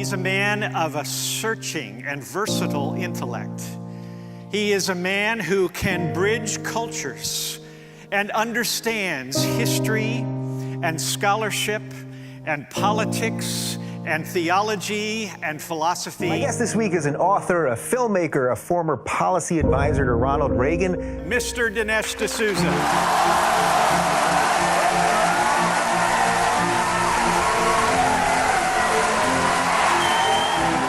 He's a man of a searching and versatile intellect. He is a man who can bridge cultures and understands history and scholarship and politics and theology and philosophy. My guest this week is an author, a filmmaker, a former policy advisor to Ronald Reagan. Mr. Dinesh D'Souza.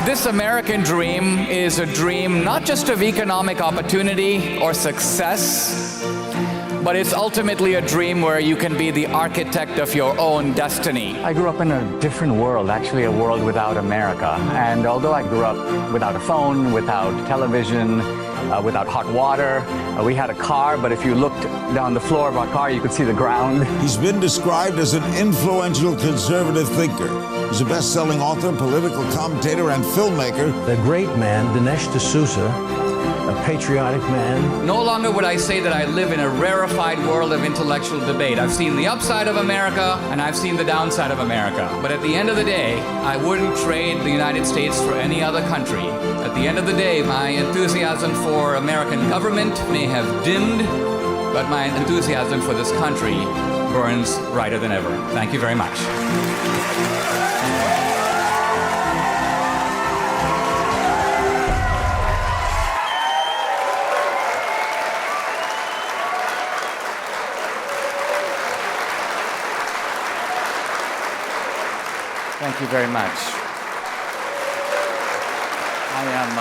This American dream is a dream not just of economic opportunity or success, but it's ultimately a dream where you can be the architect of your own destiny. I grew up in a different world, actually a world without America. And although I grew up without a phone, without television, without hot water, we had a car, but if you looked down the floor of our car, you could see the ground. He's been described as an influential conservative thinker. He's a best-selling author, political commentator, and filmmaker. The great man, Dinesh D'Souza, a patriotic man. No longer would I say that I live in a rarefied world of intellectual debate. I've seen the upside of America, and I've seen the downside of America. But at the end of the day, I wouldn't trade the United States for any other country. At the end of the day, my enthusiasm for American government may have dimmed, but my enthusiasm for this country burns brighter than ever. Thank you very much. Thank you very much. I am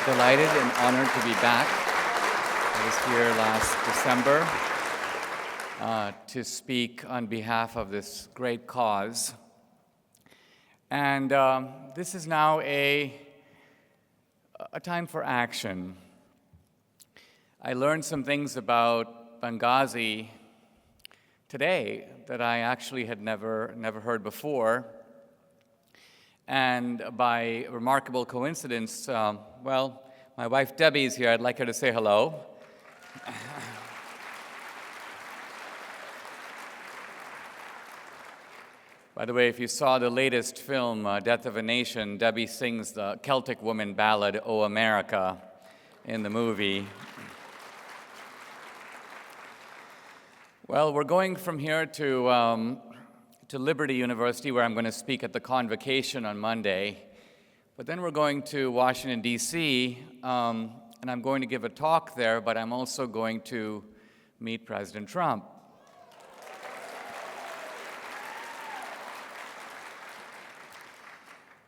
delighted and honored to be back. I was here last December to speak on behalf of this great cause. And this is now a time for action. I learned some things about Benghazi today that I actually had never heard before. And by remarkable coincidence, well, my wife Debbie is here. I'd like her to say hello. By the way, if you saw the latest film, Death of a Nation, Debbie sings the Celtic woman ballad, "O America," in the movie. Well, we're going from here to Liberty University, where I'm going to speak at the convocation on Monday. But then we're going to Washington, D.C., and I'm going to give a talk there, but I'm also going to meet President Trump.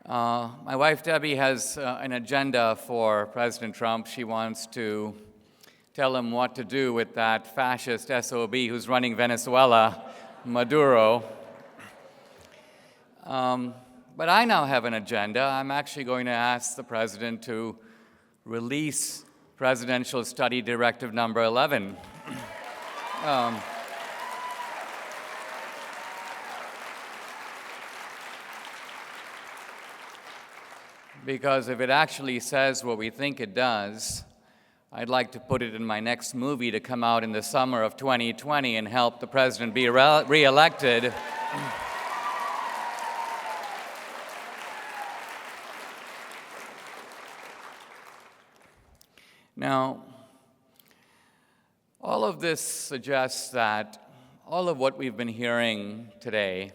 My wife, Debbie, has an agenda for President Trump. She wants to tell him what to do with that fascist SOB who's running Venezuela, Maduro. But I now have an agenda. I'm actually going to ask the president to release Presidential Study Directive number 11. Because if it actually says what we think it does, I'd like to put it in my next movie to come out in the summer of 2020 and help the president be re-elected. Now, all of this suggests that all of what we've been hearing today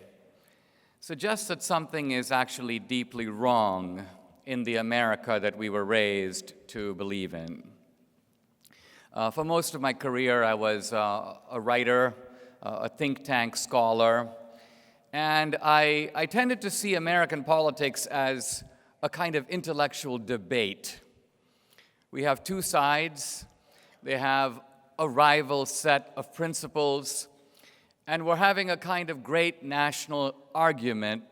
suggests that something is actually deeply wrong in the America that we were raised to believe in. For most of my career, I was a writer, a think tank scholar, and I tended to see American politics as a kind of intellectual debate. We have two sides. They have a rival set of principles, and we're having a kind of great national argument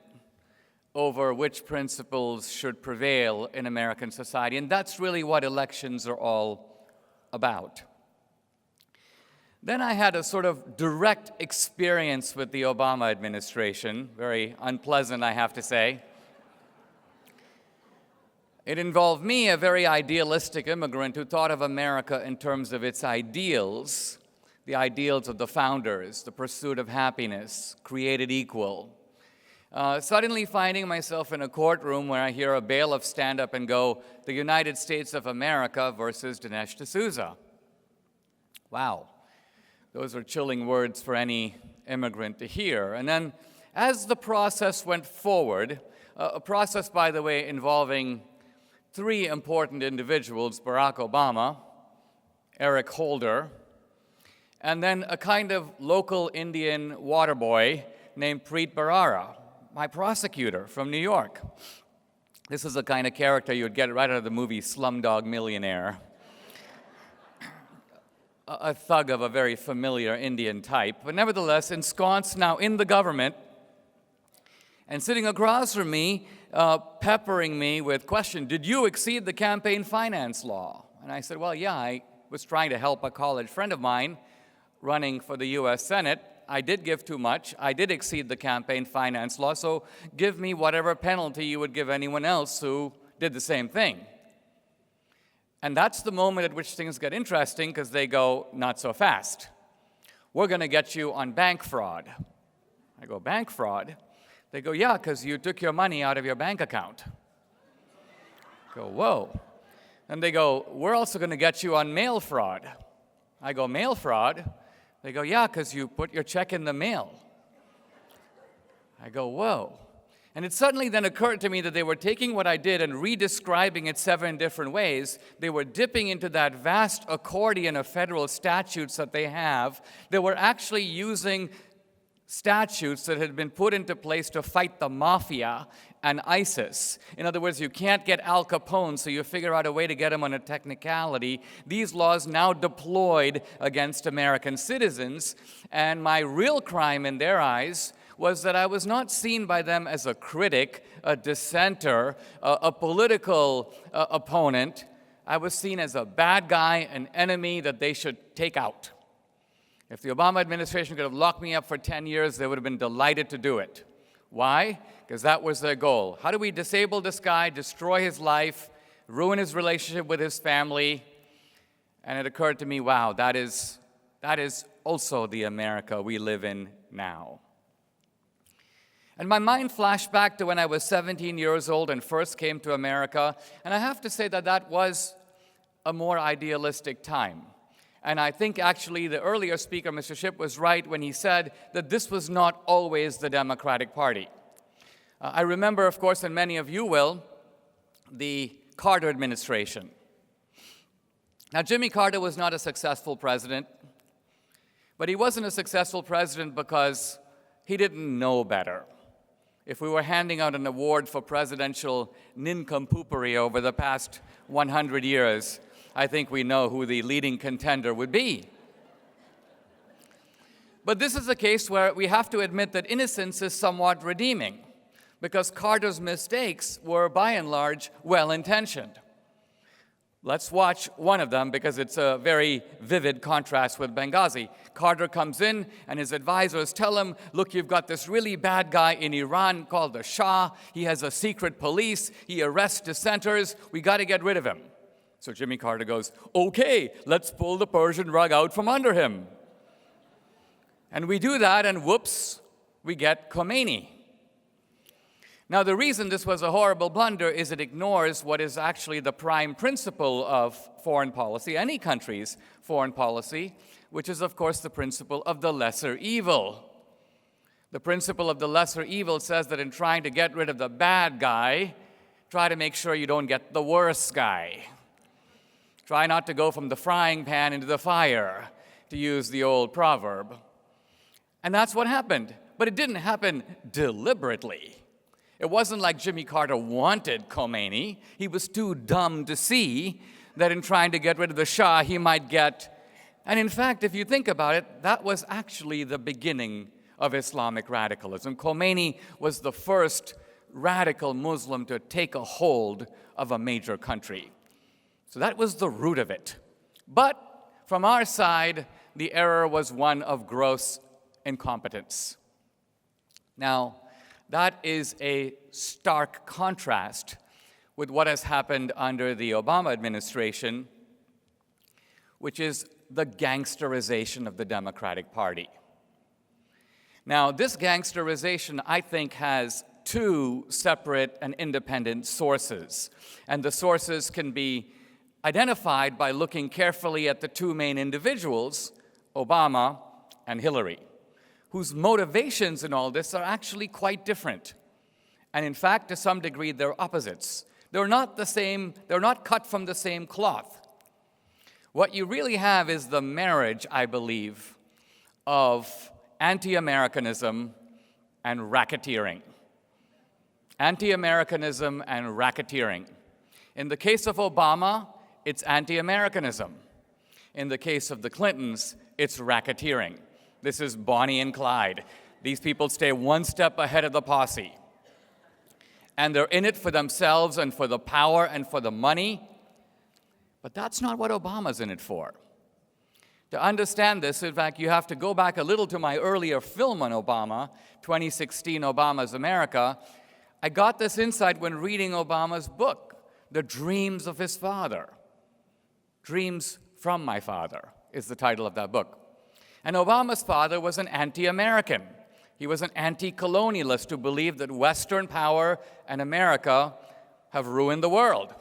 over which principles should prevail in American society, and that's really what elections are all about. Then I had a sort of direct experience with the Obama administration, very unpleasant, I have to say. It involved me, a very idealistic immigrant who thought of America in terms of its ideals, the ideals of the founders, the pursuit of happiness, created equal. Suddenly finding myself in a courtroom where I hear a bailiff stand up and go, "The United States of America versus Dinesh D'Souza." Wow, those are chilling words for any immigrant to hear. And then as the process went forward, a process, by the way, involving three important individuals: Barack Obama, Eric Holder, and then a kind of local Indian water boy named Preet Bharara, my prosecutor from New York. This is the kind of character you would get right out of the movie Slumdog Millionaire. A thug of a very familiar Indian type, but nevertheless ensconced now in the government, and sitting across from me, peppering me with questions. "Did you exceed the campaign finance law?" And I said, "Well, yeah, I was trying to help a college friend of mine running for the US Senate. I did give too much. I did exceed the campaign finance law, so give me whatever penalty you would give anyone else who did the same thing." And that's the moment at which things get interesting, because they go, "Not so fast. We're going to get you on bank fraud." I go, "Bank fraud?" They go, "Yeah, because you took your money out of your bank account." I go, "Whoa." And they go, "We're also going to get you on mail fraud." I go, "Mail fraud?" They go, "Yeah, because you put your check in the mail." I go, "Whoa." And it suddenly then occurred to me that they were taking what I did and re-describing it 7 different ways. They were dipping into that vast accordion of federal statutes that they have. They were actually using statutes that had been put into place to fight the mafia and ISIS. In other words, you can't get Al Capone, so you figure out a way to get him on a technicality. These laws now deployed against American citizens, and my real crime in their eyes was that I was not seen by them as a critic, a dissenter, a political opponent. I was seen as a bad guy, an enemy that they should take out. If the Obama administration could have locked me up for 10 years, they would have been delighted to do it. Why? Because that was their goal. How do we disable this guy, destroy his life, ruin his relationship with his family? And it occurred to me, wow, that is also the America we live in now. And my mind flashed back to when I was 17 years old and first came to America, and I have to say that that was a more idealistic time. And I think actually the earlier speaker, Mr. Shipp, was right when he said that this was not always the Democratic Party. I remember, of course, and many of you will, the Carter administration. Now, Jimmy Carter was not a successful president, but he wasn't a successful president because he didn't know better. If we were handing out an award for presidential nincompoopery over the past 100 years, I think we know who the leading contender would be. But this is a case where we have to admit that innocence is somewhat redeeming, because Carter's mistakes were, by and large, well-intentioned. Let's watch one of them, because it's a very vivid contrast with Benghazi. Carter comes in, and his advisors tell him, "Look, you've got this really bad guy in Iran called the Shah. He has a secret police. He arrests dissenters. We got to get rid of him." So Jimmy Carter goes, "Okay, let's pull the Persian rug out from under him." And we do that, and whoops, we get Khomeini. Now, the reason this was a horrible blunder is it ignores what is actually the prime principle of foreign policy, any country's foreign policy, which is, of course, the principle of the lesser evil. The principle of the lesser evil says that in trying to get rid of the bad guy, try to make sure you don't get the worse guy. Try not to go from the frying pan into the fire, to use the old proverb. And that's what happened. But it didn't happen deliberately. It wasn't like Jimmy Carter wanted Khomeini. He was too dumb to see that in trying to get rid of the Shah, he might get... And in fact, if you think about it, that was actually the beginning of Islamic radicalism. Khomeini was the first radical Muslim to take a hold of a major country. So that was the root of it. But from our side, the error was one of gross incompetence. Now, that is a stark contrast with what has happened under the Obama administration, which is the gangsterization of the Democratic Party. Now, this gangsterization, I think, has two separate and independent sources. And the sources can be identified by looking carefully at the two main individuals, Obama and Hillary, whose motivations in all this are actually quite different. And in fact, to some degree, they're opposites. They're not the same, they're not cut from the same cloth. What you really have is the marriage, I believe, of anti-Americanism and racketeering. Anti-Americanism and racketeering. In the case of Obama, it's anti-Americanism. In the case of the Clintons, it's racketeering. This is Bonnie and Clyde. These people stay one step ahead of the posse. And they're in it for themselves and for the power and for the money. But that's not what Obama's in it for. To understand this, in fact, you have to go back a little to my earlier film on Obama, 2016 Obama's America. I got this insight when reading Obama's book, The Dreams of His Father. Dreams from My Father is the title of that book. And Obama's father was an anti-American. He was an anti-colonialist who believed that Western power and America have ruined the world.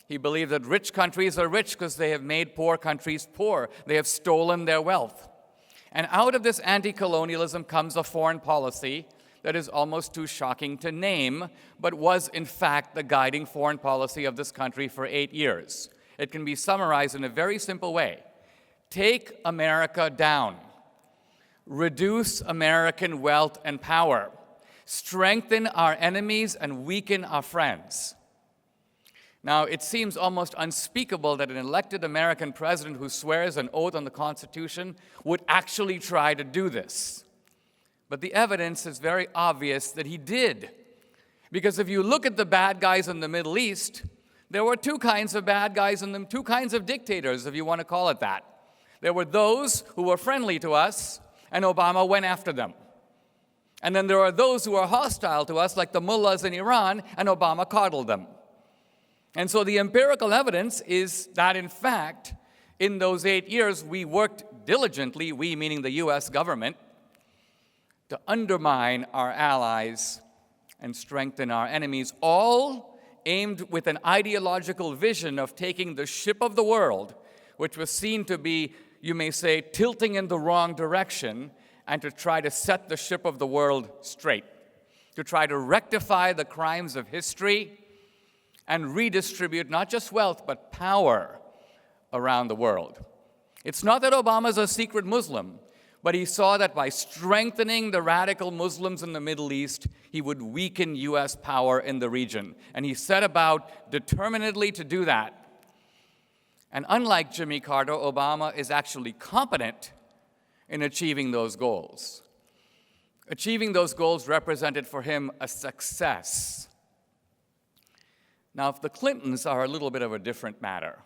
He believed that rich countries are rich because they have made poor countries poor. They have stolen their wealth. And out of this anti-colonialism comes a foreign policy that is almost too shocking to name, but was in fact the guiding foreign policy of this country for 8 years. It can be summarized in a very simple way. Take America down. Reduce American wealth and power. Strengthen our enemies and weaken our friends. Now, it seems almost unspeakable that an elected American president who swears an oath on the Constitution would actually try to do this. But the evidence is very obvious that he did. Because if you look at the bad guys in the Middle East, there were two kinds of bad guys in them, two kinds of dictators, if you want to call it that. There were those who were friendly to us, and Obama went after them. And then there are those who are hostile to us, like the mullahs in Iran, and Obama coddled them. And so the empirical evidence is that, in fact, in those 8 years, we worked diligently, we meaning the U.S. government, to undermine our allies and strengthen our enemies, all aimed with an ideological vision of taking the ship of the world, which was seen to be, you may say, tilting in the wrong direction, and to try to set the ship of the world straight, to try to rectify the crimes of history and redistribute not just wealth, but power around the world. It's not that Obama's a secret Muslim, but he saw that by strengthening the radical Muslims in the Middle East, he would weaken U.S. power in the region. And he set about determinedly to do that. And unlike Jimmy Carter, Obama is actually competent in achieving those goals. Achieving those goals represented for him a success. Now, if the Clintons are a little bit of a different matter,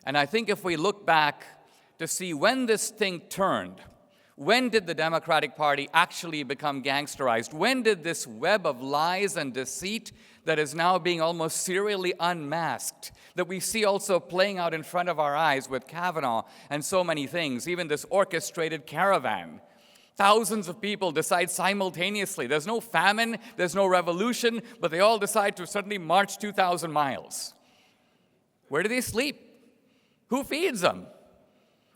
and I think if we look back to see when this thing turned, when did the Democratic Party actually become gangsterized? When did this web of lies and deceit that is now being almost serially unmasked, that we see also playing out in front of our eyes with Kavanaugh and so many things, even this orchestrated caravan? Thousands of people decide simultaneously. There's no famine, there's no revolution, but they all decide to suddenly march 2,000 miles. Where do they sleep? Who feeds them?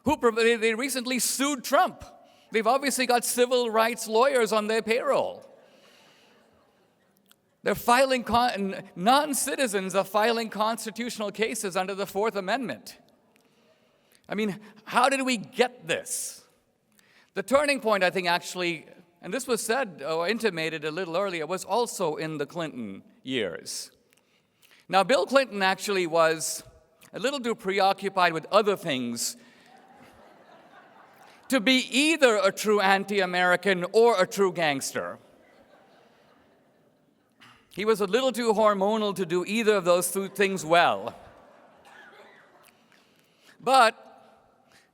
They recently sued Trump. They've obviously got civil rights lawyers on their payroll. They're filing, non-citizens are filing constitutional cases under the Fourth Amendment. I mean, how did we get this? The turning point, I think, actually, and this was said or intimated a little earlier, was also in the Clinton years. Now, Bill Clinton actually was a little too preoccupied with other things to be either a true anti-American or a true gangster. He was a little too hormonal to do either of those two things well. But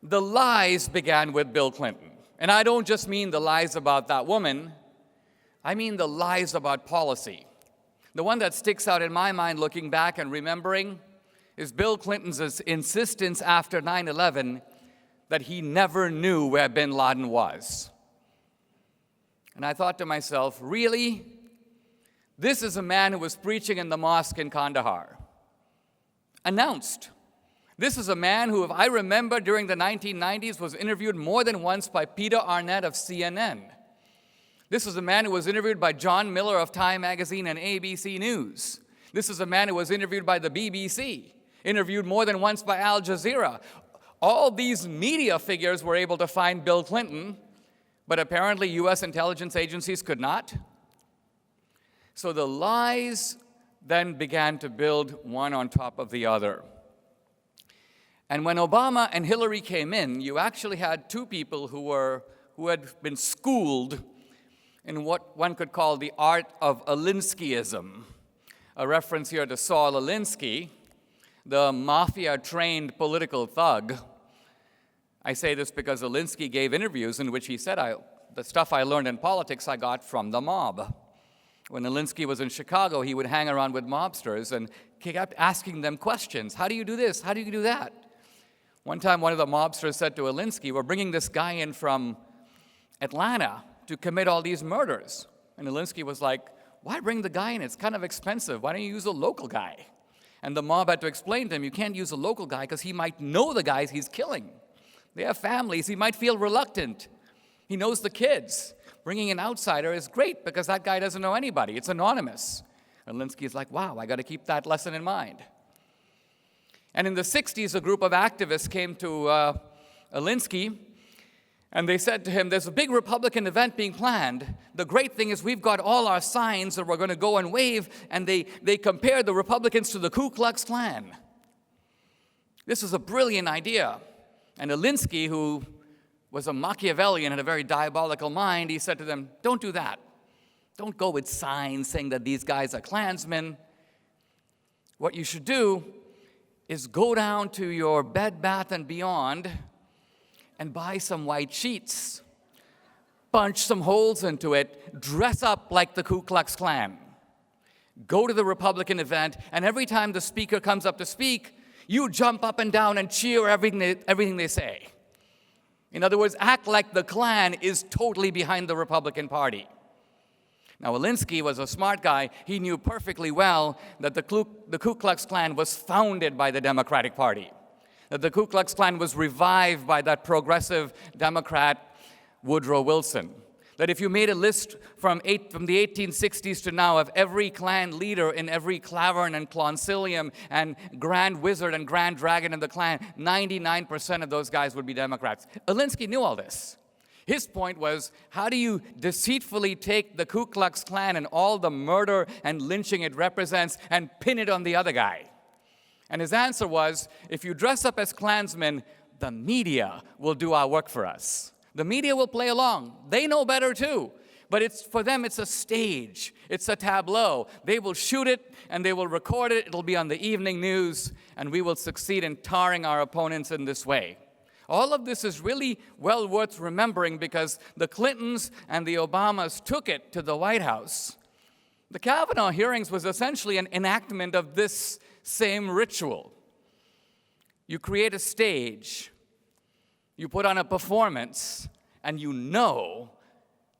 the lies began with Bill Clinton. And I don't just mean the lies about that woman, I mean the lies about policy. The one that sticks out in my mind looking back and remembering is Bill Clinton's insistence after 9/11 that he never knew where bin Laden was. And I thought to myself, really? This is a man who was preaching in the mosque in Kandahar. Announced. This is a man who, if I remember, during the 1990s was interviewed more than once by Peter Arnett of CNN. This is a man who was interviewed by John Miller of Time Magazine and ABC News. This is a man who was interviewed by the BBC, interviewed more than once by Al Jazeera. All these media figures were able to find Bill Clinton, but apparently US intelligence agencies could not. So the lies then began to build one on top of the other. And when Obama and Hillary came in, you actually had two people who had been schooled in what one could call the art of Alinskyism. A reference here to Saul Alinsky, the mafia-trained political thug. I say this because Alinsky gave interviews in which he said, the stuff I learned in politics I got from the mob. When Alinsky was in Chicago, he would hang around with mobsters and kept asking them questions. How do you do this? How do you do that? One time, one of the mobsters said to Alinsky, we're bringing this guy in from Atlanta to commit all these murders. And Alinsky was like, why bring the guy in? It's kind of expensive. Why don't you use a local guy? And the mob had to explain to him, you can't use a local guy because he might know the guys he's killing. They have families. He might feel reluctant. He knows the kids. Bringing an outsider is great because that guy doesn't know anybody. It's anonymous. And Alinsky's like, wow, I got to keep that lesson in mind. And in the 60s, a group of activists came to Alinsky, and they said to him, there's a big Republican event being planned. The great thing is we've got all our signs that we're going to go and wave, and they compared the Republicans to the Ku Klux Klan. This is a brilliant idea. And Alinsky, who was a Machiavellian, had a very diabolical mind, he said to them, don't do that. Don't go with signs saying that these guys are Klansmen. What you should do is go down to your Bed Bath & Beyond and buy some white sheets, punch some holes into it, dress up like the Ku Klux Klan. Go to the Republican event, and every time the speaker comes up to speak, you jump up and down and cheer everything they say. In other words, act like the Klan is totally behind the Republican Party. Now, Alinsky was a smart guy. He knew perfectly well that the Ku Klux Klan was founded by the Democratic Party, that the Ku Klux Klan was revived by that progressive Democrat Woodrow Wilson, that if you made a list from the 1860s to now of every Klan leader in every Clavern and Clonsilium and Grand Wizard and Grand Dragon in the Klan, 99% of those guys would be Democrats. Alinsky knew all this. His point was, how do you deceitfully take the Ku Klux Klan and all the murder and lynching it represents and pin it on the other guy? And his answer was, if you dress up as Klansmen, the media will do our work for us. The media will play along. They know better too. But for them, it's a stage. It's a tableau. They will shoot it and they will record it. It'll be on the evening news, and we will succeed in tarring our opponents in this way. All of this is really well worth remembering because the Clintons and the Obamas took it to the White House. The Kavanaugh hearings was essentially an enactment of this same ritual. You create a stage, you put on a performance, and you know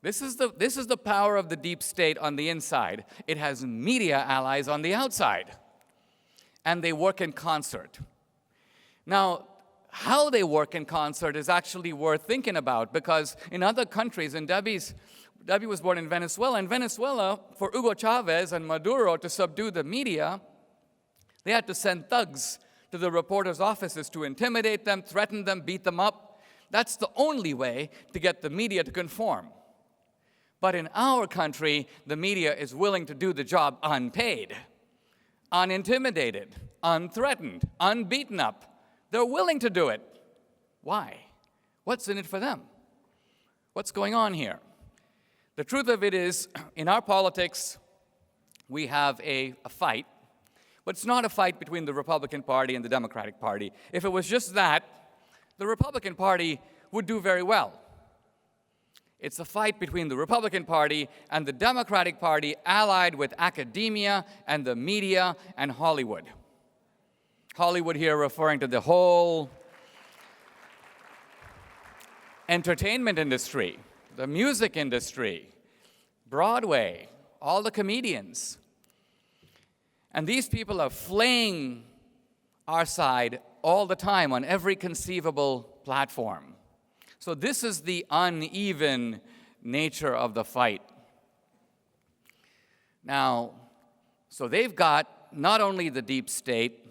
this is the power of the deep state on the inside. It has media allies on the outside, and they work in concert. Now, how they work in concert is actually worth thinking about because in other countries, and Debbie was born in Venezuela. In Venezuela, for Hugo Chavez and Maduro to subdue the media, they had to send thugs to the reporters' offices to intimidate them, threaten them, beat them up. That's the only way to get the media to conform. But in our country, the media is willing to do the job unpaid, unintimidated, unthreatened, unbeaten up. They're willing to do it. Why? What's in it for them? What's going on here? The truth of it is, in our politics, we have a fight, but it's not a fight between the Republican Party and the Democratic Party. If it was just that, the Republican Party would do very well. It's a fight between the Republican Party and the Democratic Party allied with academia and the media and Hollywood. Hollywood here referring to the whole entertainment industry, the music industry, Broadway, all the comedians. And these people are flaying our side all the time on every conceivable platform. So this is the uneven nature of the fight. Now, so they've got not only the deep state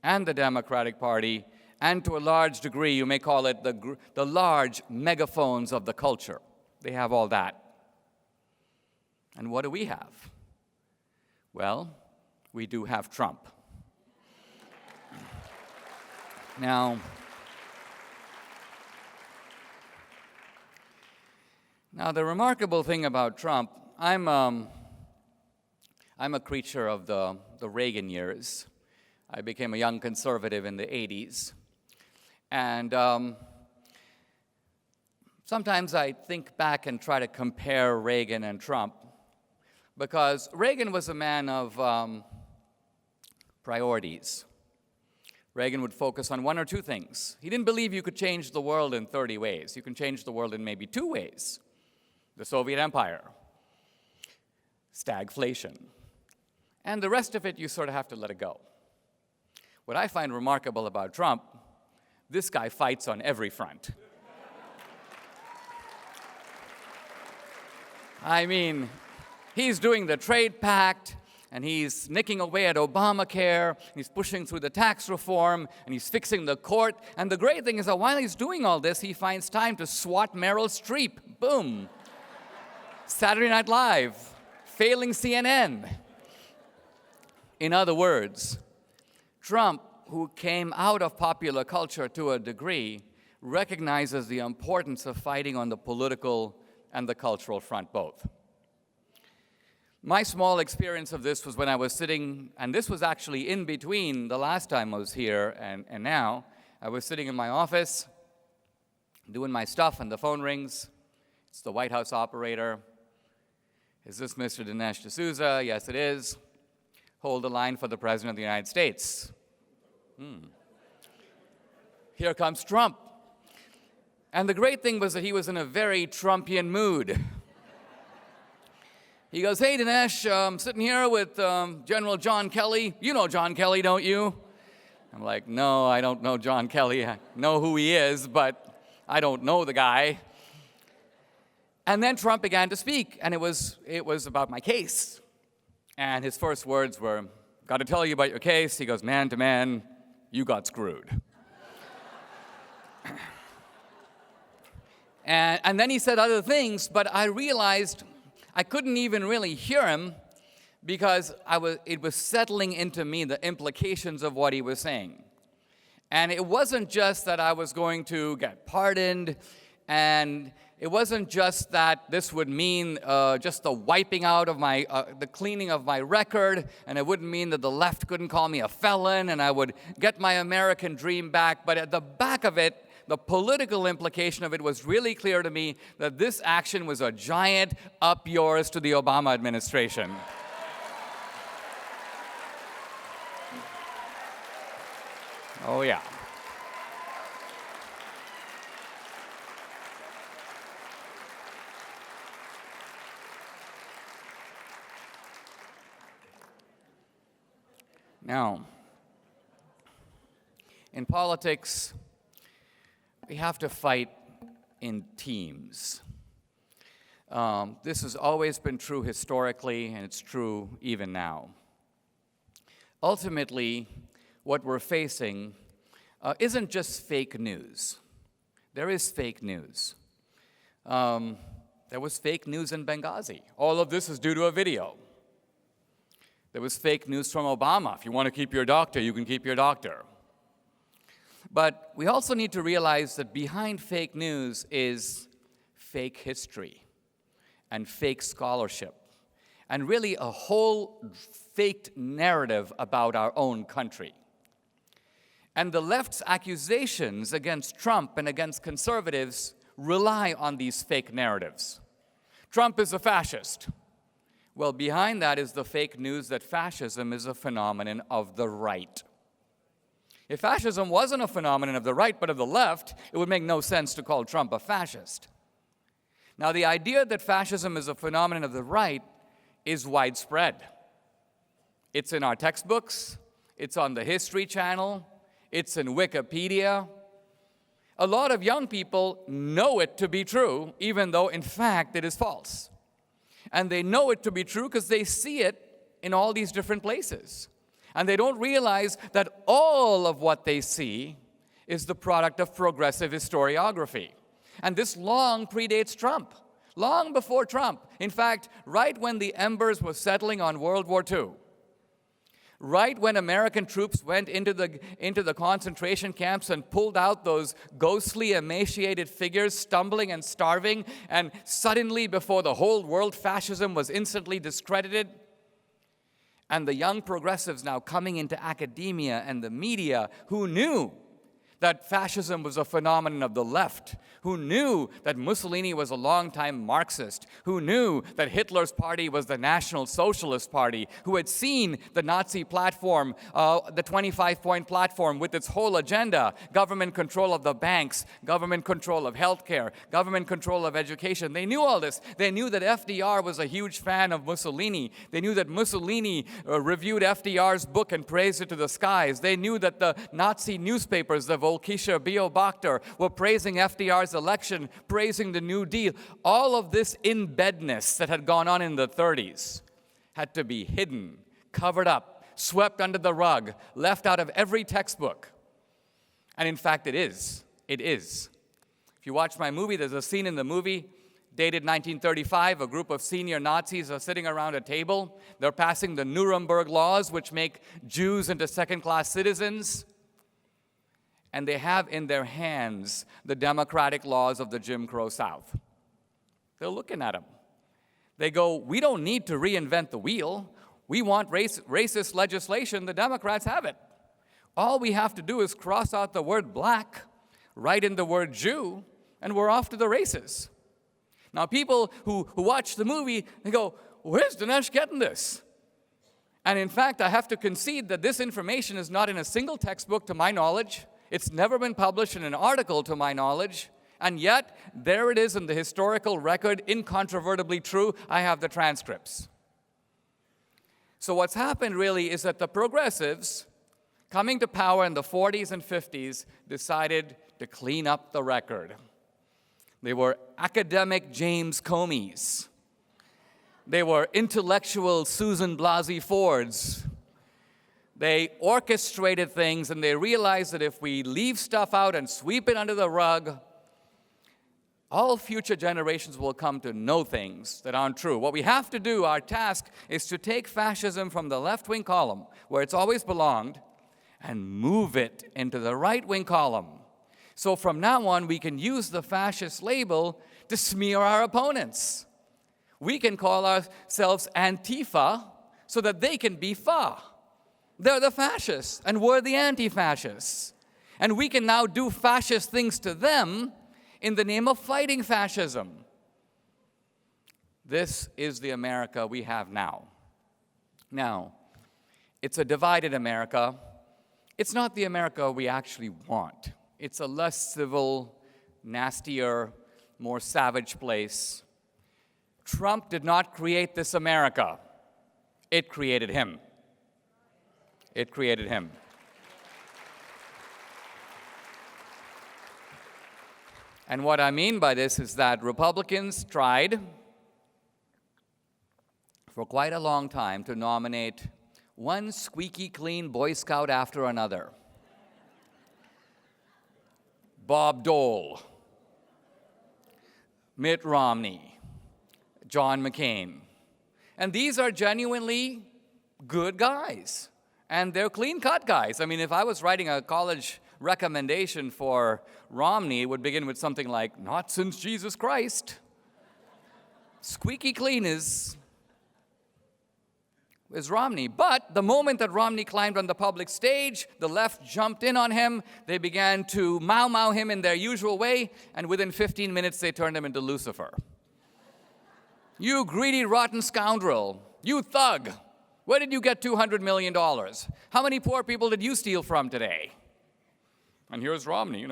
and the Democratic Party, and to a large degree, you may call it the large megaphones of the culture. They have all that. And what do we have? Well, we do have Trump. Now, the remarkable thing about Trump, I'm a creature of the Reagan years. I became a young conservative in the 80s. And sometimes I think back and try to compare Reagan and Trump, because Reagan was a man of priorities. Reagan would focus on one or two things. He didn't believe you could change the world in 30 ways. You can change the world in maybe 2 ways. The Soviet Empire, stagflation, and the rest of it you sort of have to let it go. What I find remarkable about Trump, this guy fights on every front. I mean, he's doing the trade pact, and he's nicking away at Obamacare, he's pushing through the tax reform, and he's fixing the court. And the great thing is that while he's doing all this, he finds time to swat Meryl Streep. Boom. Saturday Night Live, failing CNN. In other words, Trump, who came out of popular culture to a degree, recognizes the importance of fighting on the political and the cultural front both. My small experience of this was when I was sitting, and this was actually in between the last time I was here and now. I was sitting in my office, doing my stuff, and the phone rings. It's the White House operator. Is this Mr. Dinesh D'Souza? Yes, it is. Hold the line for the President of the United States. Here comes Trump. And the great thing was that he was in a very Trumpian mood. He goes, "Hey, Dinesh, I'm sitting here with General John Kelly. You know John Kelly, don't you?" I'm like, "No, I don't know John Kelly. I know who he is, but I don't know the guy." And then Trump began to speak, and it was about my case. And his first words were, "Got to tell you about your case." He goes, "Man to man, you got screwed." And then he said other things, but I realized I couldn't even really hear him because it was settling into me the implications of what he was saying. And it wasn't just that I was going to get pardoned, and it wasn't just that this would mean just the wiping out of the cleaning of my record, and it wouldn't mean that the left couldn't call me a felon, and I would get my American dream back. But at the back of it, the political implication of it was really clear to me that this action was a giant up yours to the Obama administration. Oh, yeah. Now, in politics, we have to fight in teams. This has always been true historically, and it's true even now. Ultimately, what we're facing isn't just fake news. There is fake news. There was fake news in Benghazi. All of this is due to a video. There was fake news from Obama. If you want to keep your doctor, you can keep your doctor. But we also need to realize that behind fake news is fake history and fake scholarship, and really a whole faked narrative about our own country. And the left's accusations against Trump and against conservatives rely on these fake narratives. Trump is a fascist. Well, behind that is the fake news that fascism is a phenomenon of the right. If fascism wasn't a phenomenon of the right but of the left, it would make no sense to call Trump a fascist. Now, the idea that fascism is a phenomenon of the right is widespread. It's in our textbooks, it's on the History Channel, it's in Wikipedia. A lot of young people know it to be true, even though, in fact, it is false. And they know it to be true because they see it in all these different places. And they don't realize that all of what they see is the product of progressive historiography. And this long predates Trump, long before Trump. In fact, right when the embers were settling on World War II, right when American troops went into the concentration camps and pulled out those ghostly, emaciated figures, stumbling and starving, and suddenly, before the whole world, fascism was instantly discredited. And the young progressives now coming into academia and the media who knew that fascism was a phenomenon of the left, who knew that Mussolini was a longtime Marxist, who knew that Hitler's party was the National Socialist Party, who had seen the Nazi platform, the 25-point platform with its whole agenda, government control of the banks, government control of healthcare, government control of education. They knew all this. They knew that FDR was a huge fan of Mussolini. They knew that Mussolini reviewed FDR's book and praised it to the skies. They knew that the Nazi newspapers, the Volkischer Beobachter, were praising FDR's election, praising the New Deal. All of this in-bedness that had gone on in the 30s had to be hidden, covered up, swept under the rug, left out of every textbook. And in fact, it is. It is. If you watch my movie, there's a scene in the movie dated 1935. A group of senior Nazis are sitting around a table. They're passing the Nuremberg laws, which make Jews into second-class citizens. And they have in their hands the democratic laws of the Jim Crow South. They're looking at them. They go, we don't need to reinvent the wheel. We want racist legislation. The Democrats have it. All we have to do is cross out the word black, write in the word Jew, and we're off to the races. Now, people who watch the movie, they go, where's Dinesh getting this? And in fact, I have to concede that this information is not in a single textbook to my knowledge. It's never been published in an article to my knowledge, and yet there it is in the historical record, incontrovertibly true. I have the transcripts. So what's happened really is that the progressives, coming to power in the 40s and 50s, decided to clean up the record. They were academic James Comeys. They were intellectual Susan Blasey Fords. They orchestrated things, and they realized that if we leave stuff out and sweep it under the rug, all future generations will come to know things that aren't true. What we have to do, our task, is to take fascism from the left-wing column, where it's always belonged, and move it into the right-wing column. So from now on, we can use the fascist label to smear our opponents. We can call ourselves Antifa so that they can be Fa. They're the fascists, and we're the anti-fascists. And we can now do fascist things to them in the name of fighting fascism. This is the America we have now. Now, it's a divided America. It's not the America we actually want. It's a less civil, nastier, more savage place. Trump did not create this America. It created him. It created him. And what I mean by this is that Republicans tried for quite a long time to nominate one squeaky clean Boy Scout after another. Bob Dole, Mitt Romney, John McCain. And these are genuinely good guys. And they're clean-cut guys. I mean, if I was writing a college recommendation for Romney, it would begin with something like, not since Jesus Christ. Squeaky clean is Romney. But the moment that Romney climbed on the public stage, the left jumped in on him. They began to mau-mau him in their usual way, and within 15 minutes, they turned him into Lucifer. You greedy, rotten scoundrel. You thug. Where did you get $200 million? How many poor people did you steal from today? And here's Romney,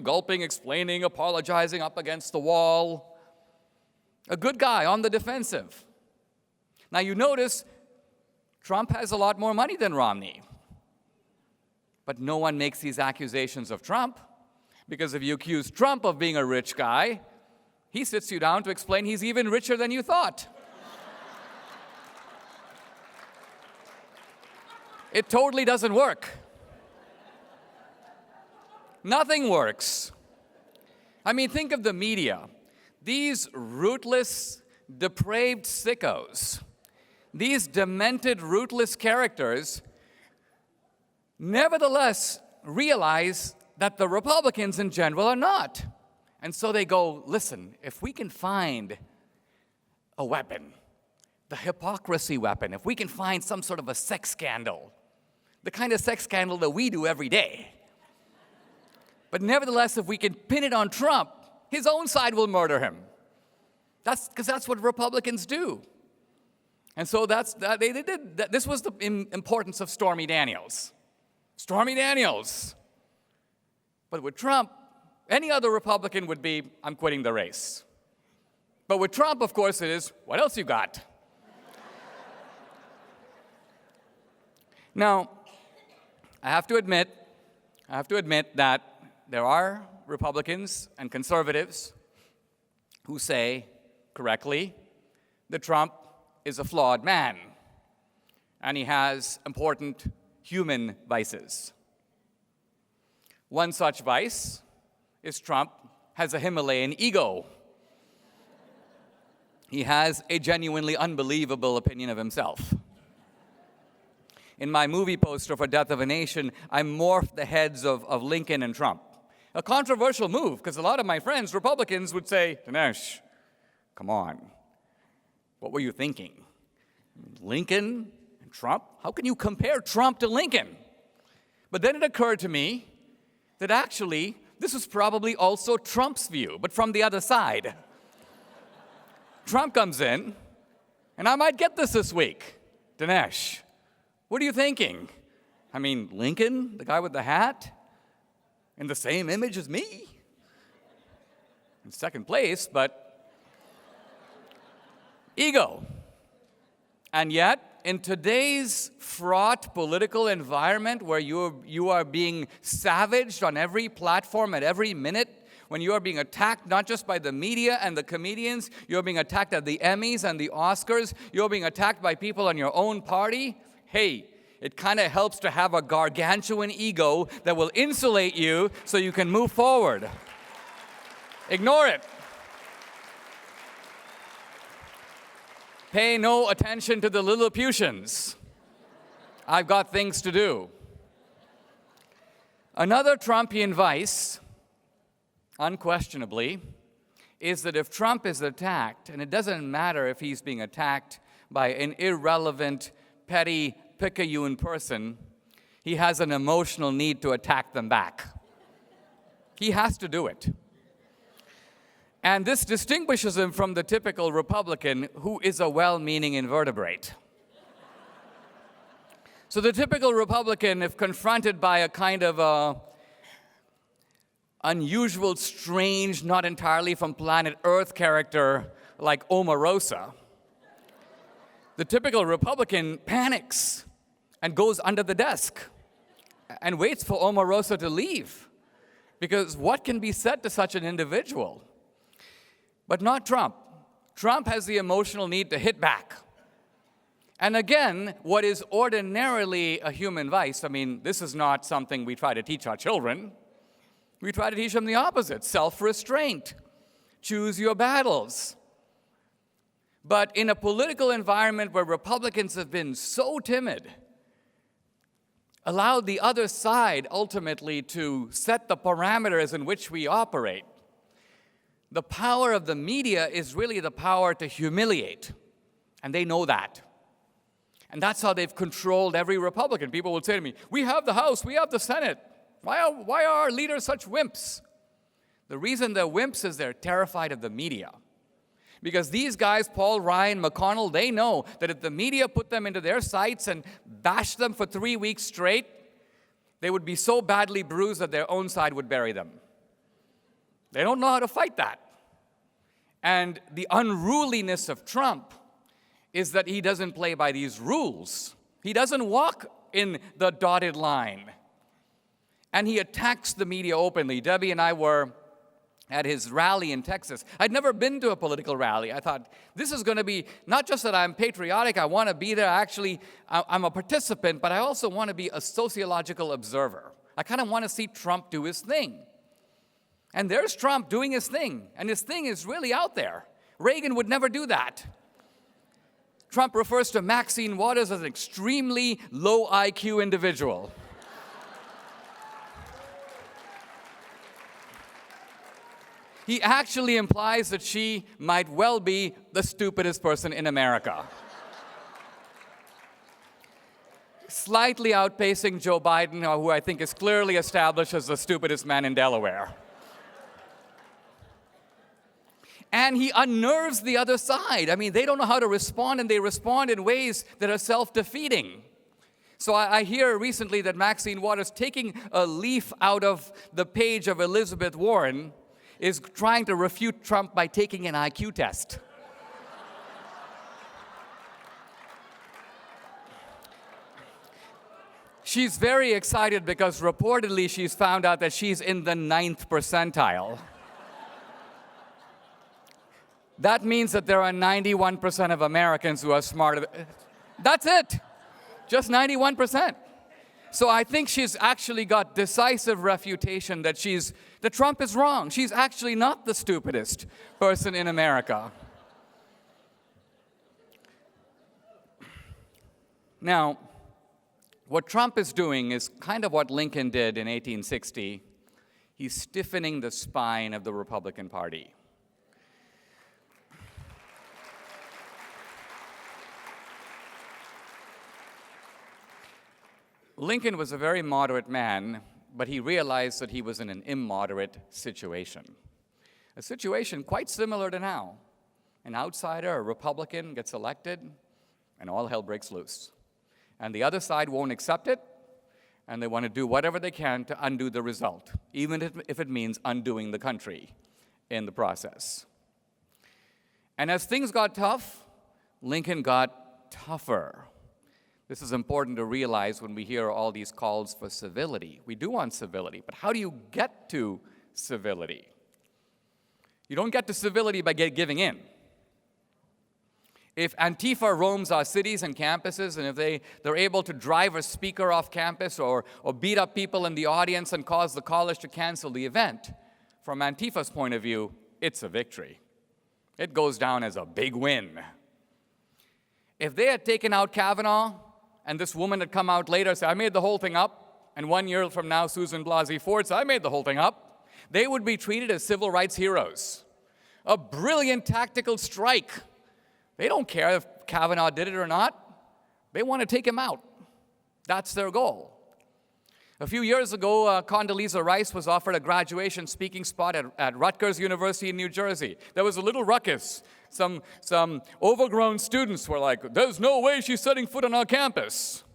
gulping, explaining, apologizing up against the wall. a good guy on the defensive. Now you notice Trump has a lot more money than Romney. But no one makes these accusations of Trump, because if you accuse Trump of being a rich guy, he sits you down to explain he's even richer than you thought. It totally doesn't work. Nothing works. I mean, think of the media. These rootless, depraved sickos, these demented, rootless characters, nevertheless realize that the Republicans in general are not. And so they go, listen, if we can find a weapon, the hypocrisy weapon, if we can find some sort of a sex scandal, the kind of sex scandal that we do every day, but nevertheless, if we can pin it on Trump, his own side will murder him. That's because that's what Republicans do. And so they did. This was the importance of Stormy Daniels. Stormy Daniels. But with Trump, any other Republican would be, I'm quitting the race. But with Trump, of course, it is, what else you got? Now, I have to admit that there are Republicans and conservatives who say, correctly, that Trump is a flawed man, and he has important human vices. One such vice is Trump has a Himalayan ego. He has a genuinely unbelievable opinion of himself. In my movie poster for Death of a Nation, I morphed the heads of Lincoln and Trump. A controversial move, because a lot of my friends, Republicans, would say, Dinesh, come on, what were you thinking? Lincoln and Trump? How can you compare Trump to Lincoln? But then it occurred to me that actually, this was probably also Trump's view, but from the other side. Trump comes in, and I might get this week. Dinesh, what are you thinking? I mean, Lincoln, the guy with the hat, in the same image as me? In second place, but ego. And yet, in today's fraught political environment where you are being savaged on every platform at every minute, when you are being attacked not just by the media and the comedians, you're being attacked at the Emmys and the Oscars, you're being attacked by people in your own party, hey, it kind of helps to have a gargantuan ego that will insulate you so you can move forward. Ignore it. Pay no attention to the Lilliputians. I've got things to do. Another Trumpian vice, unquestionably, is that if Trump is attacked, and it doesn't matter if he's being attacked by an irrelevant, petty, picayune person, he has an emotional need to attack them back. He has to do it. And this distinguishes him from the typical Republican who is a well-meaning invertebrate. So the typical Republican, if confronted by a kind of unusual, strange, not entirely from planet Earth character like Omarosa, the typical Republican panics and goes under the desk and waits for Omarosa to leave. Because what can be said to such an individual? But not Trump. Trump has the emotional need to hit back. And again, what is ordinarily a human vice, I mean, this is not something we try to teach our children. We try to teach them the opposite, self-restraint. Choose your battles. But in a political environment where Republicans have been so timid, allowed the other side ultimately to set the parameters in which we operate, the power of the media is really the power to humiliate. And they know that. And that's how they've controlled every Republican. People will say to me, we have the House, we have the Senate. Why are our leaders such wimps? The reason they're wimps is they're terrified of the media. Because these guys, Paul, Ryan, McConnell, they know that if the media put them into their sites and bashed them for 3 weeks straight, they would be so badly bruised that their own side would bury them. They don't know how to fight that. And the unruliness of Trump is that he doesn't play by these rules. He doesn't walk in the dotted line. And he attacks the media openly. Debbie and I were at his rally in Texas. I'd never been to a political rally. I thought, this is going to be, not just that I'm patriotic, I want to be there. Actually, I'm a participant, but I also want to be a sociological observer. I kind of want to see Trump do his thing. And there's Trump doing his thing, and his thing is really out there. Reagan would never do that. Trump refers to Maxine Waters as an extremely low IQ individual. He actually implies that she might well be the stupidest person in America. Slightly outpacing Joe Biden, who I think is clearly established as the stupidest man in Delaware. And he unnerves the other side. I mean, they don't know how to respond, and they respond in ways that are self-defeating. So I hear recently that Maxine Waters, taking a leaf out of the page of Elizabeth Warren, is trying to refute Trump by taking an IQ test. She's very excited because reportedly she's found out that she's in the 9th percentile. That means that there are 91% of Americans who are smarter. That's it. Just 91%. So I think she's actually got decisive refutation that Trump is wrong. She's actually not the stupidest person in America. Now, what Trump is doing is kind of what Lincoln did in 1860. He's stiffening the spine of the Republican Party. Lincoln was a very moderate man, but he realized that he was in an immoderate situation. A situation quite similar to now. An outsider, a Republican, gets elected, and all hell breaks loose. And the other side won't accept it, and they want to do whatever they can to undo the result, even if it means undoing the country in the process. And as things got tough, Lincoln got tougher. This is important to realize when we hear all these calls for civility. We do want civility, but how do you get to civility? You don't get to civility by giving in. If Antifa roams our cities and campuses, and if they're able to drive a speaker off campus or beat up people in the audience and cause the college to cancel the event, from Antifa's point of view, it's a victory. It goes down as a big win. If they had taken out Kavanaugh, and this woman had come out later and said, I made the whole thing up, and 1 year from now, Susan Blasey Ford said, I made the whole thing up, they would be treated as civil rights heroes. A brilliant tactical strike. They don't care if Kavanaugh did it or not. They want to take him out. That's their goal. A few years ago, Condoleezza Rice was offered a graduation speaking spot at Rutgers University in New Jersey. There was a little ruckus. Some overgrown students were like, there's no way she's setting foot on our campus.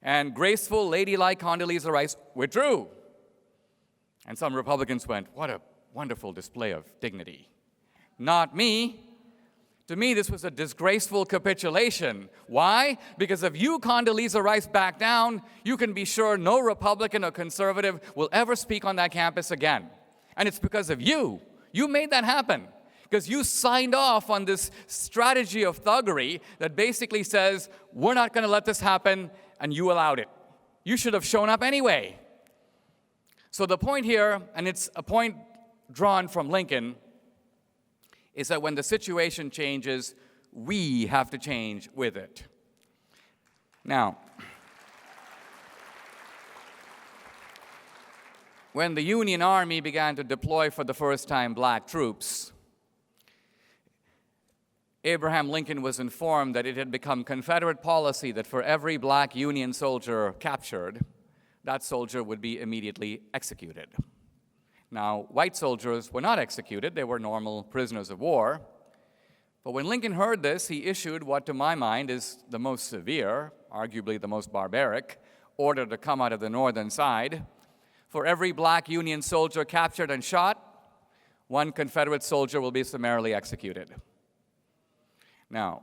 And graceful, ladylike Condoleezza Rice withdrew. And some Republicans went, what a wonderful display of dignity. Not me. To me, this was a disgraceful capitulation. Why? Because if you, Condoleezza Rice, back down, you can be sure no Republican or conservative will ever speak on that campus again. And it's because of you. You made that happen. Because you signed off on this strategy of thuggery that basically says, we're not going to let this happen, and you allowed it. You should have shown up anyway. So the point here, and it's a point drawn from Lincoln, is that when the situation changes, we have to change with it. Now, when the Union Army began to deploy for the first time black troops, Abraham Lincoln was informed that it had become Confederate policy that for every black Union soldier captured, that soldier would be immediately executed. Now, white soldiers were not executed, they were normal prisoners of war. But when Lincoln heard this, he issued what, to my mind, is the most severe, arguably the most barbaric, order to come out of the northern side. For every black Union soldier captured and shot, one Confederate soldier will be summarily executed. Now,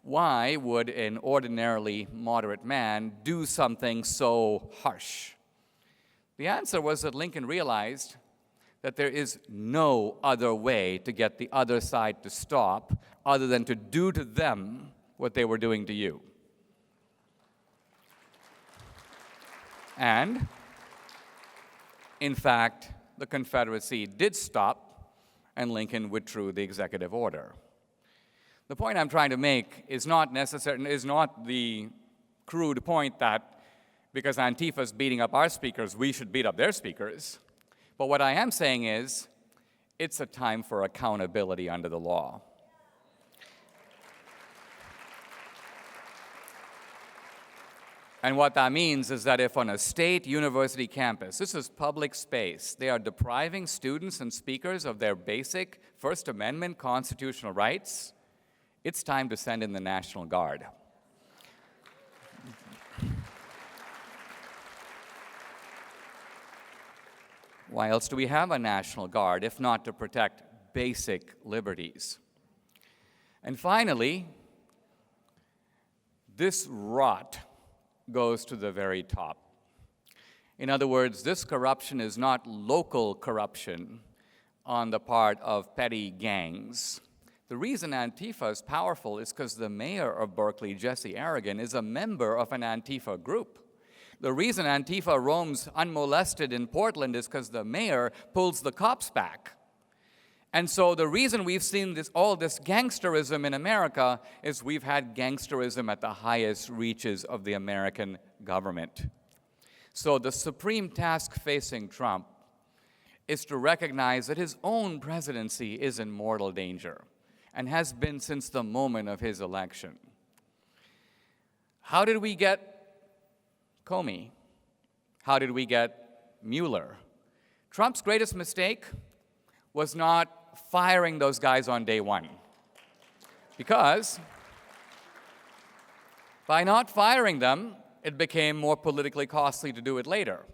why would an ordinarily moderate man do something so harsh? The answer was that Lincoln realized that there is no other way to get the other side to stop other than to do to them what they were doing to you. And, in fact, the Confederacy did stop, and Lincoln withdrew the executive order. The point I'm trying to make is not the crude point that because Antifa is beating up our speakers, we should beat up their speakers. But what I am saying is, it's a time for accountability under the law. And what that means is that if on a state university campus, this is public space, they are depriving students and speakers of their basic First Amendment constitutional rights, it's time to send in the National Guard. Why else do we have a National Guard, if not to protect basic liberties? And finally, this rot goes to the very top. In other words, this corruption is not local corruption on the part of petty gangs. The reason Antifa is powerful is because the mayor of Berkeley, Jesse Aragon, is a member of an Antifa group. The reason Antifa roams unmolested in Portland is because the mayor pulls the cops back. And so the reason we've seen all this gangsterism in America is we've had gangsterism at the highest reaches of the American government. So the supreme task facing Trump is to recognize that his own presidency is in mortal danger and has been since the moment of his election. How did we get Comey? How did we get Mueller? Trump's greatest mistake was not firing those guys on day one. Because by not firing them, it became more politically costly to do it later.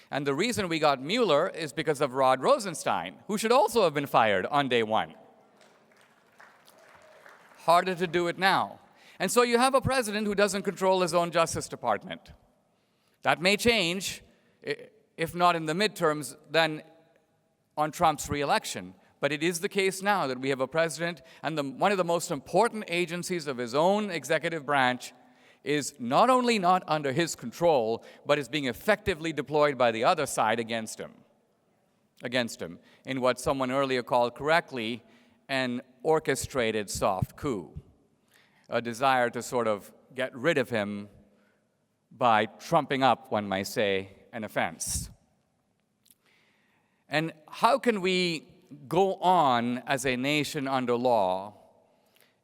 And the reason we got Mueller is because of Rod Rosenstein, who should also have been fired on day one. Harder to do it now. And so you have a president who doesn't control his own Justice Department. That may change, if not in the midterms, then on Trump's reelection. But it is the case now that we have a president, and one of the most important agencies of his own executive branch is not only not under his control, but is being effectively deployed by the other side against him, in what someone earlier called correctly an orchestrated soft coup, a desire to sort of get rid of him by trumping up, one might say, an offense. And how can we go on as a nation under law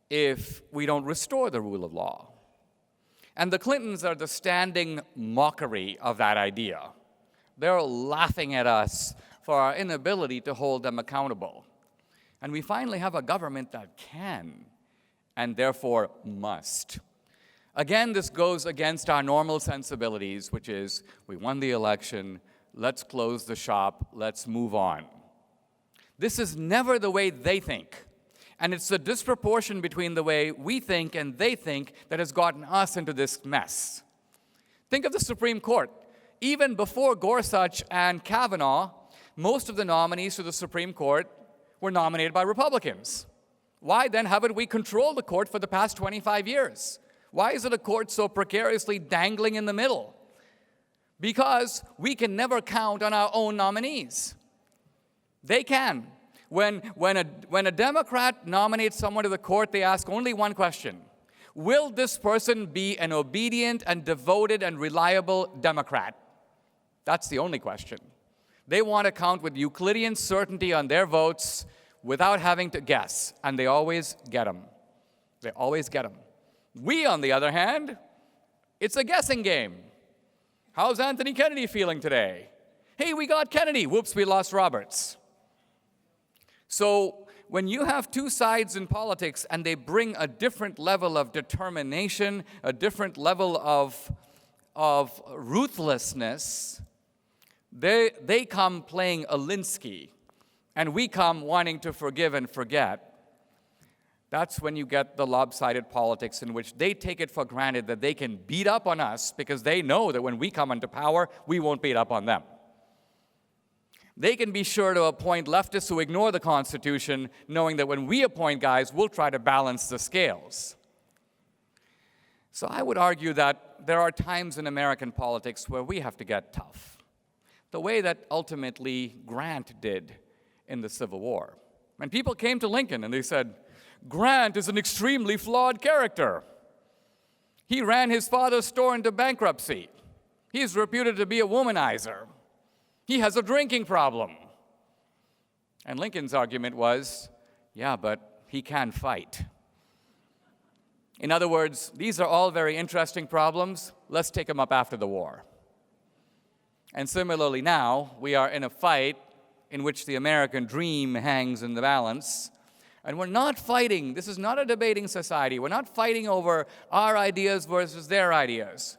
if we don't restore the rule of law? And the Clintons are the standing mockery of that idea. They're laughing at us for our inability to hold them accountable. And we finally have a government that can, and therefore must. Again, this goes against our normal sensibilities, which is, we won the election, let's close the shop, let's move on. This is never the way they think. And it's the disproportion between the way we think and they think that has gotten us into this mess. Think of the Supreme Court. Even before Gorsuch and Kavanaugh, most of the nominees to the Supreme Court were nominated by Republicans. Why then haven't we controlled the court for the past 25 years? Why is it a court so precariously dangling in the middle? Because we can never count on our own nominees. They can. When a Democrat nominates someone to the court, they ask only one question. Will this person be an obedient and devoted and reliable Democrat? That's the only question. They want to count with Euclidean certainty on their votes without having to guess, and they always get them. They always get them. We, on the other hand, it's a guessing game. How's Anthony Kennedy feeling today? Hey, we got Kennedy. Whoops, we lost Roberts. So when you have two sides in politics and they bring a different level of determination, a different level of ruthlessness, they come playing Alinsky. and we come wanting to forgive and forget, that's when you get the lopsided politics in which they take it for granted that they can beat up on us because they know that when we come into power, we won't beat up on them. They can be sure to appoint leftists who ignore the Constitution, knowing that when we appoint guys, we'll try to balance the scales. So I would argue that there are times in American politics where we have to get tough, the way that ultimately Grant did in the Civil War. When people came to Lincoln and they said, Grant is an extremely flawed character. He ran his father's store into bankruptcy. He's reputed to be a womanizer. He has a drinking problem. And Lincoln's argument was, yeah, but he can fight. In other words, these are all very interesting problems. Let's take them up after the war. And similarly now, we are in a fight in which the American dream hangs in the balance. And we're not fighting. This is not a debating society. We're not fighting over our ideas versus their ideas.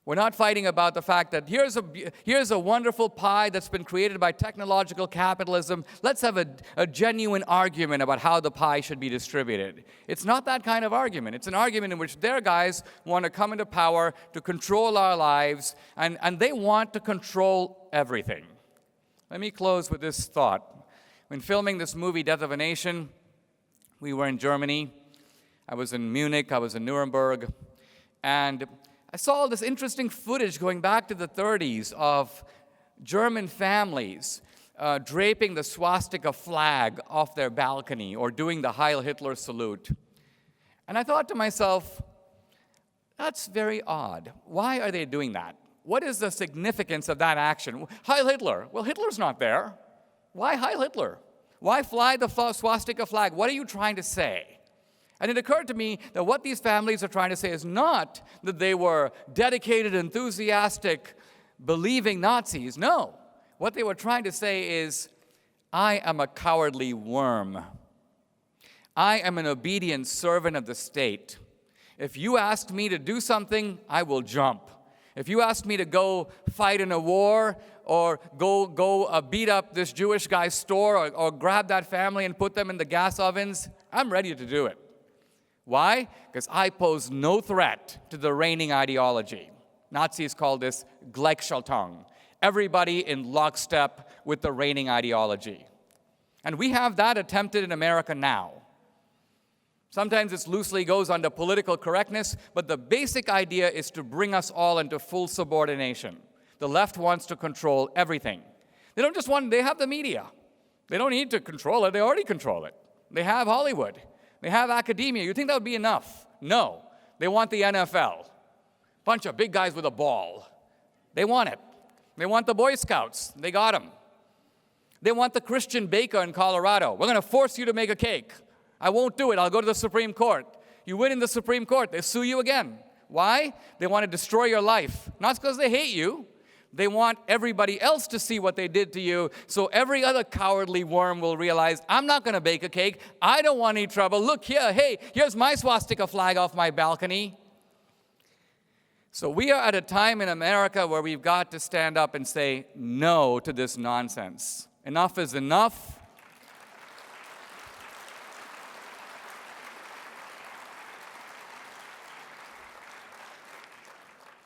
We're not fighting about the fact that here's a wonderful pie that's been created by technological capitalism. Let's have a genuine argument about how the pie should be distributed. It's not that kind of argument. It's an argument in which their guys want to come into power to control our lives, and they want to control everything. Let me close with this thought. When filming this movie, Death of a Nation, we were in Germany. I was in Munich, I was in Nuremberg, and I saw all this interesting footage going back to the 30s of German families draping the swastika flag off their balcony or doing the Heil Hitler salute. And I thought to myself, that's very odd. Why are they doing that? What is the significance of that action? Heil Hitler. Well, Hitler's not there. Why Heil Hitler? Why fly the swastika flag? What are you trying to say? And it occurred to me that what these families are trying to say is not that they were dedicated, enthusiastic, believing Nazis. No. What they were trying to say is, I am a cowardly worm. I am an obedient servant of the state. If you ask me to do something, I will jump. If you ask me to go fight in a war or go beat up this Jewish guy's store or grab that family and put them in the gas ovens, I'm ready to do it. Why? Because I pose no threat to the reigning ideology. Nazis call this Gleichschaltung. Everybody in lockstep with the reigning ideology. And we have that attempted in America now. Sometimes it loosely goes under political correctness, but the basic idea is to bring us all into full subordination. The left wants to control everything. They don't just want, they have the media. They don't need to control it, they already control it. They have Hollywood. They have academia. You think that would be enough? No. They want the NFL. Bunch of big guys with a ball. They want it. They want the Boy Scouts. They got them. They want the Christian baker in Colorado. We're going to force you to make a cake. I won't do it. I'll go to the Supreme Court. You win in the Supreme Court, they sue you again. Why? They want to destroy your life. Not because they hate you. They want everybody else to see what they did to you, so every other cowardly worm will realize, I'm not going to bake a cake. I don't want any trouble. Look here. Hey, here's my swastika flag off my balcony. So we are at a time in America where we've got to stand up and say no to this nonsense. Enough is enough.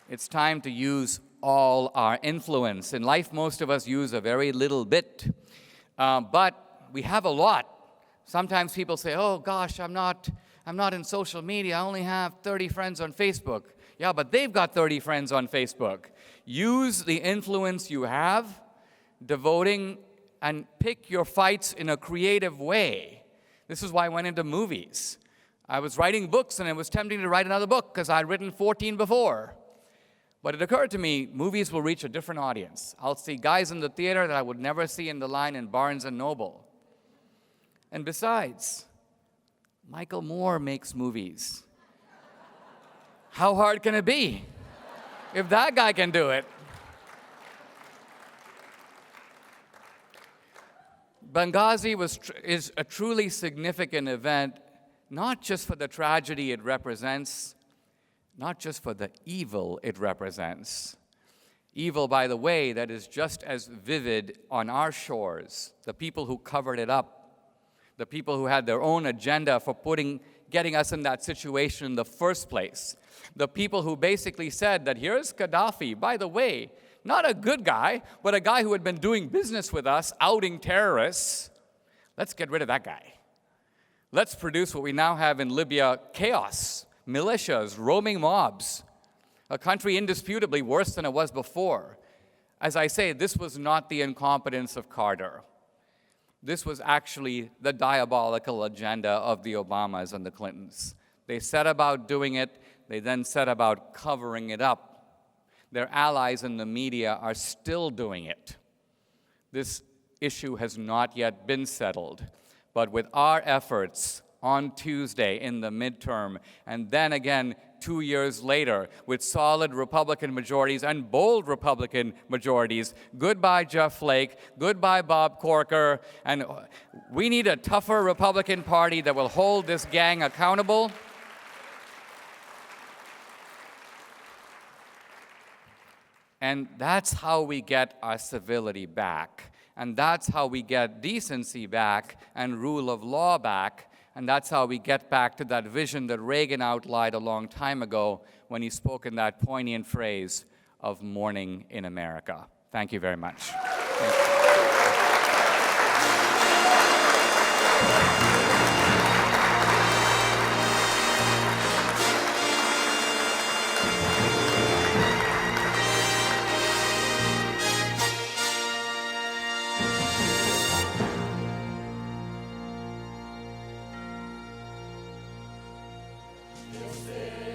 It's time to use all our influence. In life, most of us use a very little bit, but we have a lot. Sometimes people say, oh gosh, I'm not in social media. I only have 30 friends on Facebook. Yeah, but they've got 30 friends on Facebook. Use the influence you have, devoting and pick your fights in a creative way. This is why I went into movies. I was writing books, and it was tempting to write another book because I'd written 14 before. But it occurred to me, movies will reach a different audience. I'll see guys in the theater that I would never see in the line in Barnes & Noble. And besides, Michael Moore makes movies. How hard can it be? If that guy can do it. Benghazi is a truly significant event, not just for the tragedy it represents, not just for the evil it represents. Evil, by the way, that is just as vivid on our shores. The people who covered it up, the people who had their own agenda for getting us in that situation in the first place, the people who basically said that here's Gaddafi, by the way, not a good guy, but a guy who had been doing business with us, outing terrorists. Let's get rid of that guy. Let's produce what we now have in Libya, chaos, militias, roaming mobs, a country indisputably worse than it was before. As I say, this was not the incompetence of Carter. This was actually the diabolical agenda of the Obamas and the Clintons. They set about doing it, they then set about covering it up. Their allies in the media are still doing it. This issue has not yet been settled, but with our efforts on Tuesday in the midterm, and then again 2 years later with solid Republican majorities and bold Republican majorities. Goodbye, Jeff Flake. Goodbye, Bob Corker. And we need a tougher Republican Party that will hold this gang accountable. And that's how we get our civility back. And that's how we get decency back and rule of law back. And that's how we get back to that vision that Reagan outlined a long time ago when he spoke in that poignant phrase of morning in America. Thank you very much. Thank you. You'll stay.